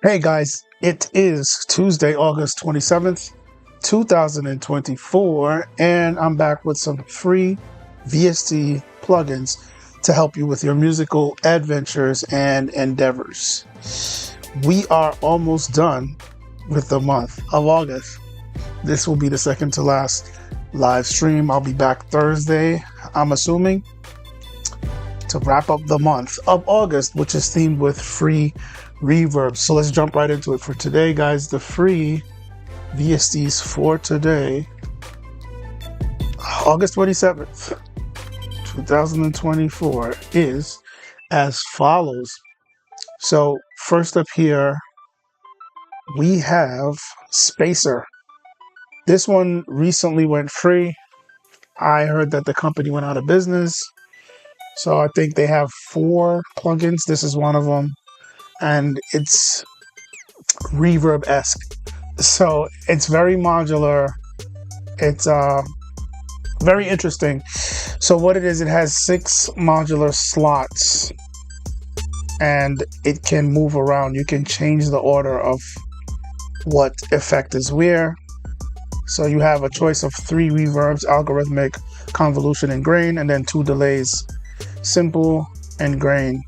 Hey guys, it is Tuesday, August 27th, 2024, and I'm back with some free VST plugins to help you with your musical adventures and endeavors. We are almost done with the month of August. This will be the second to last live stream. I'll be back Thursday, I'm assuming, to wrap up the month of August, which is themed with free reverb. So let's jump right into it for today, guys. The free VSTs for today, August 27th, 2024, is as follows. So first up here, we have Spacer. This one recently went free. I heard that the company went out of business. So I think they have 4 plugins. This is one of them. And it's reverb-esque. So it's very modular. It's very interesting. So what it is, it has 6 modular slots. And it can move around. You can change the order of what effect is where. So you have a choice of 3 reverbs, algorithmic, convolution, and grain, and then 2 delays, simple and grain.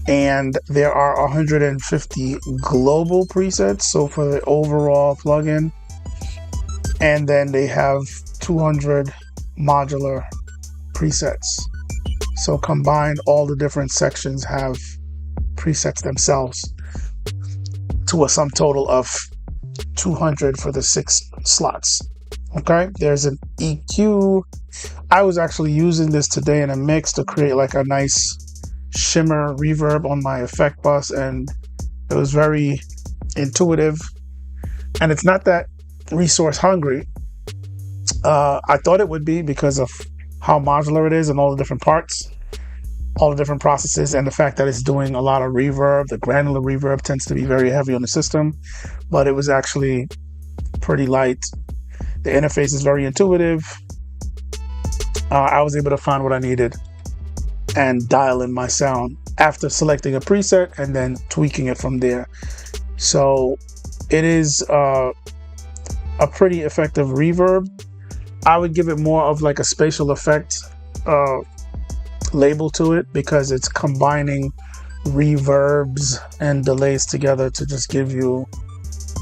And there are 150 global presets, so for the overall plugin. And then they have 200 modular presets. So combined, all the different sections have presets themselves to a sum total of 200 for the 6 slots. Okay, there's an EQ. I was actually using this today in a mix to create like a nice shimmer reverb on my effect bus, and it was very intuitive, and it's not that resource hungry. I thought it would be because of how modular it is and all the different parts, all the different processes, and the fact that it's doing a lot of reverb. The granular reverb tends to be very heavy on the system, but it was actually pretty light. The interface is very intuitive. I was able to find what I needed and dial in my sound after selecting a preset and then tweaking it from there. So it is a pretty effective reverb. I would give it more of like a spatial effect label to it, because it's combining reverbs and delays together to just give you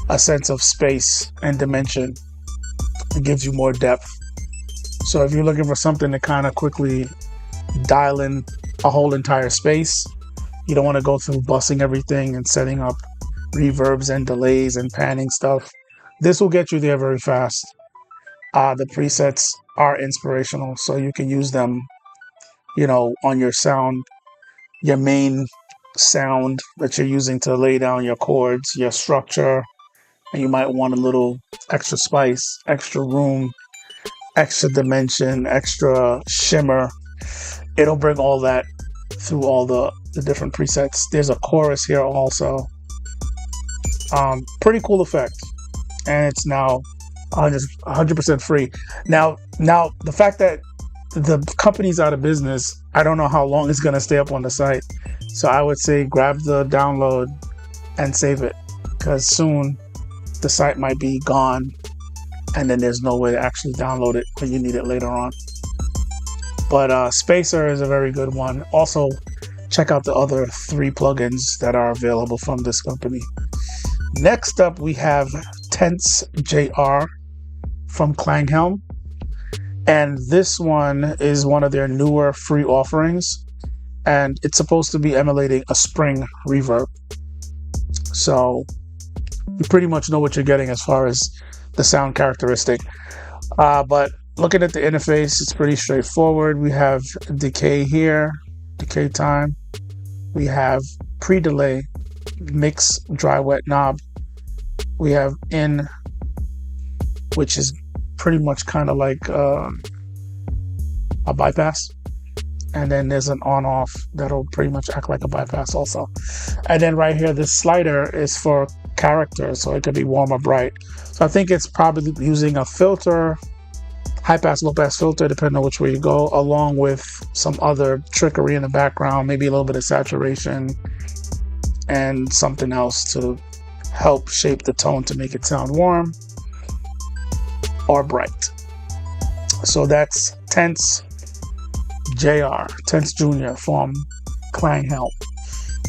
a sense of space and dimension. It gives you more depth. So if you're looking for something to kind of quickly dial in a whole entire space, you don't want to go through bussing everything and setting up reverbs and delays and panning stuff. This will get you there very fast. The presets are inspirational, so you can use them, you know, on your sound, your main sound that you're using to lay down your chords, your structure, and you might want a little extra spice, extra room, extra dimension, extra shimmer. It'll bring all that through all the different presets. There's a chorus here also. Pretty cool effect. And it's now 100% free. Now the fact that the company's out of business, I don't know how long it's going to stay up on the site. So I would say grab the download and save it, because soon the site might be gone and then there's no way to actually download it when you need it later on. But Spacer is a very good one. Also, check out the other 3 plugins that are available from this company. Next up, we have Tense JR from Klanghelm. And this one is one of their newer free offerings. And it's supposed to be emulating a spring reverb. So you pretty much know what you're getting as far as the sound characteristic. But looking at the interface, it's pretty straightforward. We have decay here, decay time. We have pre-delay, mix, dry, wet knob. We have in, which is pretty much kind of like a bypass. And then there's an on-off that'll pretty much act like a bypass also. And then right here, this slider is for character, so it could be warm or bright. So I think it's probably using a filter, high pass, low pass filter, depending on which way you go, along with some other trickery in the background, maybe a little bit of saturation, and something else to help shape the tone to make it sound warm or bright. So that's Tense JR, Tense Jr. from Clang Help.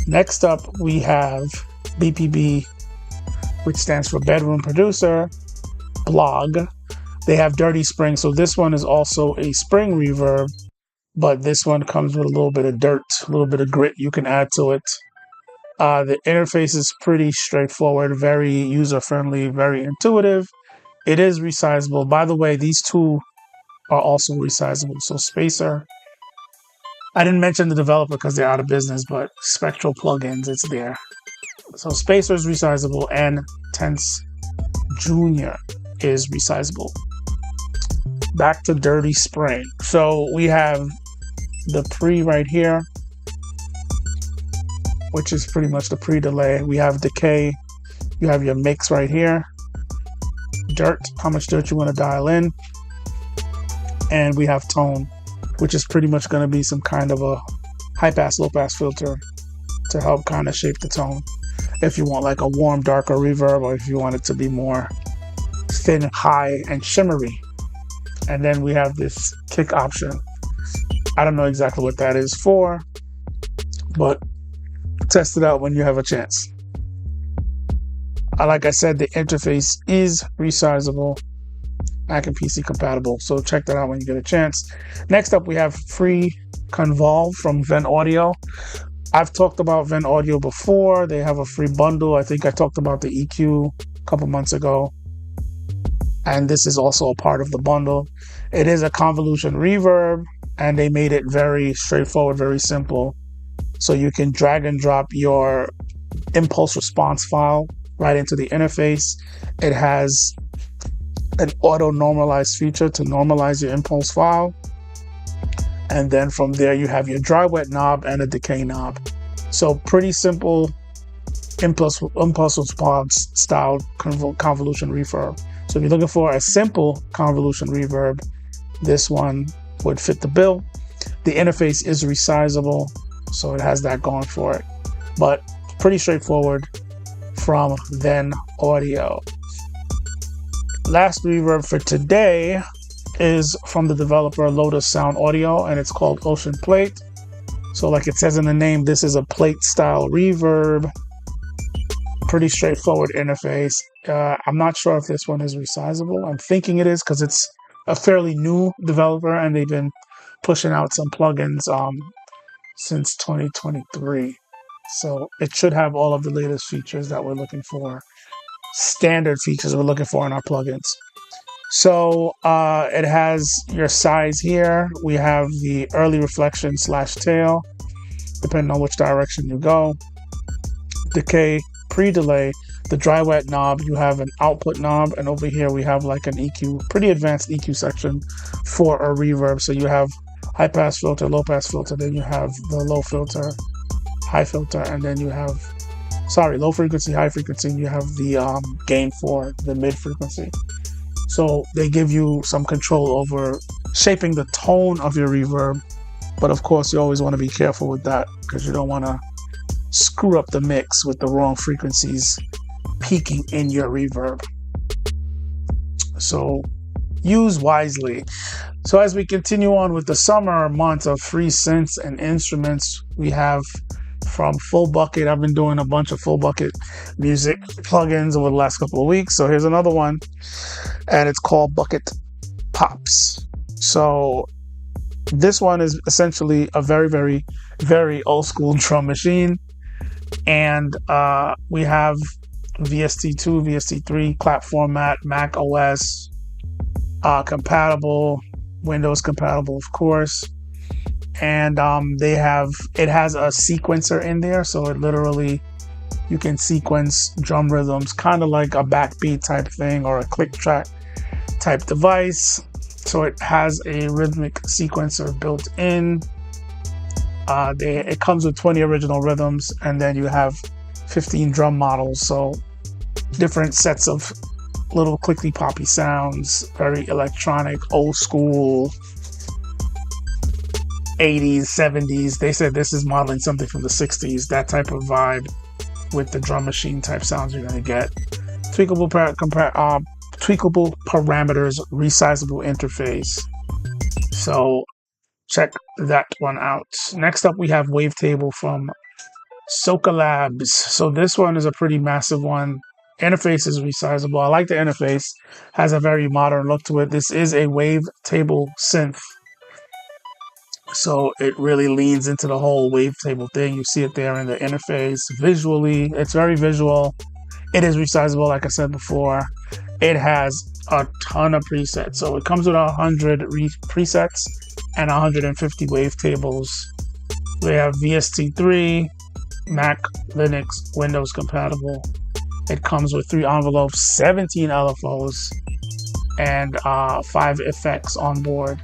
Next up, we have BPB, which stands for Bedroom Producer, Blog. They have Dirty Spring, so this one is also a spring reverb, but this one comes with a little bit of dirt, a little bit of grit you can add to it. The interface is pretty straightforward, very user-friendly, very intuitive. It is resizable. By the way, these two are also resizable. So Spacer, I didn't mention the developer because they're out of business, but Spectral Plugins, it's there. So Spacer is resizable and Tense Junior is resizable. Back to Dirty Spring. So we have the pre right here, which is pretty much the pre-delay. We have decay. You have your mix right here. Dirt, how much dirt you want to dial in. And we have tone, which is pretty much going to be some kind of a high-pass, low-pass filter to help kind of shape the tone. If you want like a warm, darker reverb, or if you want it to be more thin, high, and shimmery. And then we have this kick option. I don't know exactly what that is for, but test it out when you have a chance. Like I said, the interface is resizable, Mac and PC compatible, so check that out when you get a chance. Next up, we have Free Convolve from Ven Audio. I've talked about Ven Audio before. They have a free bundle. I think I talked about the EQ a couple months ago, and this is also a part of the bundle. It is a convolution reverb, and they made it very straightforward, very simple. So you can drag and drop your impulse response file right into the interface. It has an auto normalize feature to normalize your impulse file. And then from there, you have your dry wet knob and a decay knob. So pretty simple impulse response style convolution reverb. So if you're looking for a simple convolution reverb, this one would fit the bill. The interface is resizable, so it has that going for it. But pretty straightforward from Ven Audio. Last reverb for today is from the developer Lotus Sound Audio, and it's called Ocean Plate. So like it says in the name, this is a plate style reverb. Pretty straightforward interface. I'm not sure if this one is resizable. I'm thinking it is because it's a fairly new developer and they've been pushing out some plugins since 2023. So it should have all of the latest features that we're looking for, standard features we're looking for in our plugins. So it has your size here. We have the early reflection / tail, depending on which direction you go. Decay, pre-delay, the dry wet knob, you have an output knob, and over here we have like an EQ, pretty advanced EQ section for a reverb. So you have high pass filter, low pass filter, then you have the low filter, high filter, and then you have, low frequency, high frequency, and you have the gain for the mid frequency. So they give you some control over shaping the tone of your reverb, but of course you always want to be careful with that because you don't want to screw up the mix with the wrong frequencies peaking in your reverb. So use wisely. So as we continue on with the summer months of free synths and instruments, we have from Full Bucket. I've been doing a bunch of Full Bucket music plugins over the last couple of weeks. So here's another one, and it's called Bucket Pops. So this one is essentially a very, very, very old school drum machine. And we have VST2, VST3 clap format, Mac OS compatible, Windows compatible, of course. And it has a sequencer in there, so it literally, you can sequence drum rhythms, kind of like a backbeat type thing or a click track type device. So it has a rhythmic sequencer built in. It comes with 20 original rhythms, and then you have 15 drum models, so different sets of little clicky poppy sounds, very electronic, old school, 80s, 70s. They said this is modeling something from the 60s, that type of vibe. with the drum machine type sounds you're going to get. Tweakable parameters, resizable interface. So check that one out. Next up, we have Wavetable from Soka Labs. So this one is a pretty massive one. Interface is resizable. I like the interface. Has a very modern look to it. This is a wavetable synth. So it really leans into the whole wavetable thing. You see it there in the interface. Visually, it's very visual. It is resizable, like I said before. It has a ton of presets. So it comes with 100 presets and 150 wavetables. We have VST3, Mac, Linux, Windows compatible. It comes with 3 envelopes, 17 LFOs, and 5 effects on board.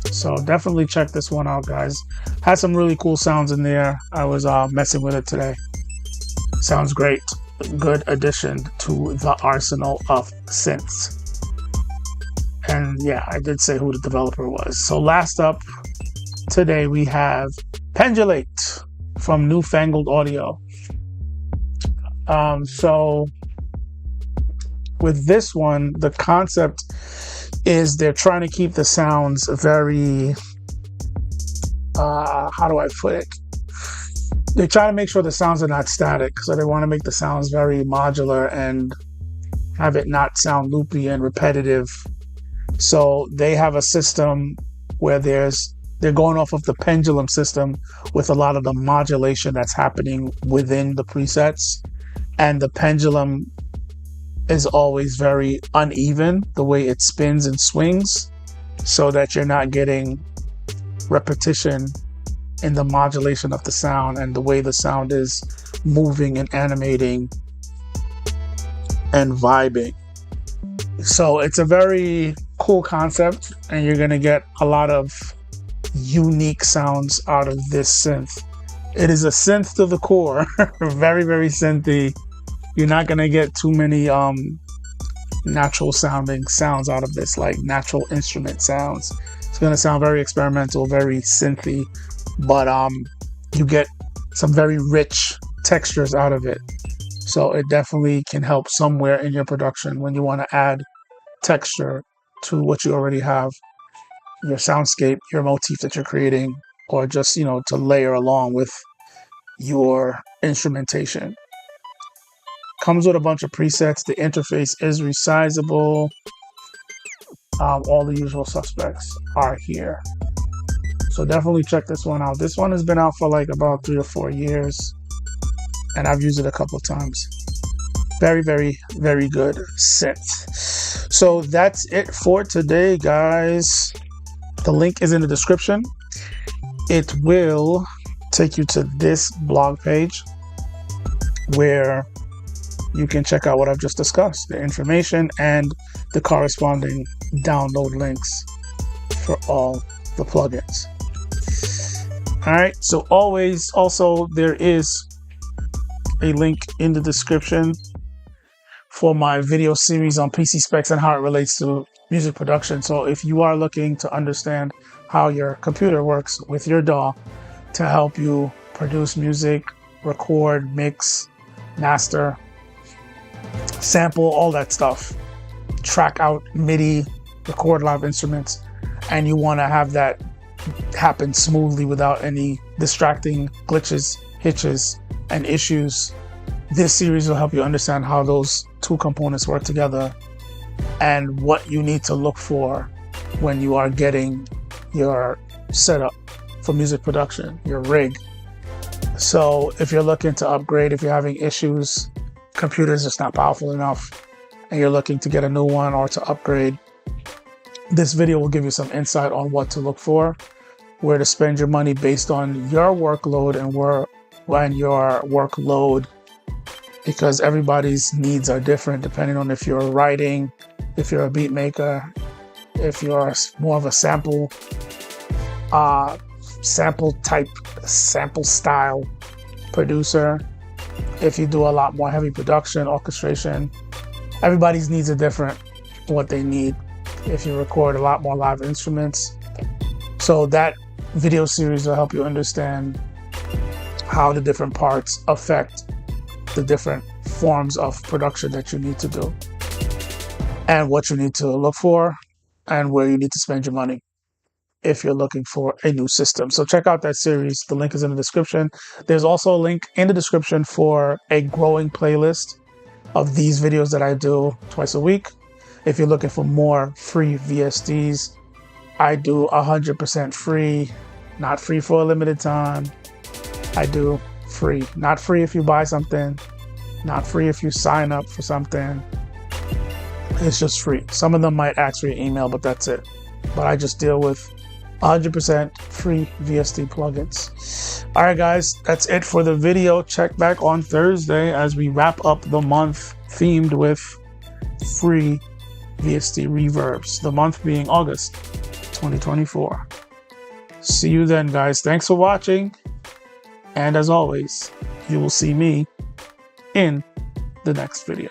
So definitely check this one out, guys. Has some really cool sounds in there. I was messing with it today. Sounds great. Good addition to the arsenal of synths. And yeah, I did say who the developer was. So last up today we have Pendulate from Newfangled Audio. So with this one, the concept is they're trying to keep the sounds very, how do I put it? They're trying to make sure the sounds are not static. So they want to make the sounds very modular and have it not sound loopy and repetitive. So they have a system where they're going off of the pendulum system with a lot of the modulation that's happening within the presets. And the pendulum is always very uneven, the way it spins and swings, so that you're not getting repetition in the modulation of the sound and the way the sound is moving and animating and vibing. So it's a very cool concept, and you're going to get a lot of unique sounds out of this synth. It is a synth to the core. Very, very synthy. You're not going to get too many natural sounding sounds out of this, like natural instrument sounds. It's going to sound very experimental, very synthy, but you get some very rich textures out of it. So it definitely can help somewhere in your production when you want to add texture to what you already have, your soundscape, your motif that you're creating, or just, you know, to layer along with your instrumentation. Comes with a bunch of presets. The interface is resizable. All the usual suspects are here. So definitely check this one out. This one has been out for like about 3 or 4 years, and I've used it a couple of times. Very, very, very good synth. So that's it for today, guys. The link is in the description. It will take you to this blog page where you can check out what I've just discussed, the information and the corresponding download links for all the plugins. All right, so also there is a link in the description for my video series on PC specs and how it relates to music production. So if you are looking to understand how your computer works with your DAW to help you produce music, record, mix, master, sample, all that stuff, track out MIDI, record live instruments, and you want to have that happen smoothly without any distracting glitches, hitches, and issues, this series will help you understand how those two components work together and what you need to look for when you are getting your setup for music production, your rig. So if you're looking to upgrade, if you're having issues, computer's just not powerful enough, and you're looking to get a new one or to upgrade, this video will give you some insight on what to look for, where to spend your money based on your workload and your workload, because everybody's needs are different depending on if you're writing, if you're a beat maker, if you're more of a sample style producer, if you do a lot more heavy production, orchestration. Everybody's needs are different, what they need. If you record a lot more live instruments. So that video series will help you understand how the different parts affect the different forms of production that you need to do and what you need to look for and where you need to spend your money if you're looking for a new system. So check out that series. The link is in the description. There's also a link in the description for a growing playlist of these videos that I do twice a week. If you're looking for more free VSTs, I do 100% free, not free for a limited time. I do free, not free if you buy something, not free if you sign up for something. It's just free. Some of them might ask for your email, but that's it. But I just deal with 100% free VST plugins. All right, guys, that's it for the video. Check back on Thursday as we wrap up the month themed with free VST reverbs, the month being August 2024. See you then, guys. Thanks for watching. And as always, you will see me in the next video.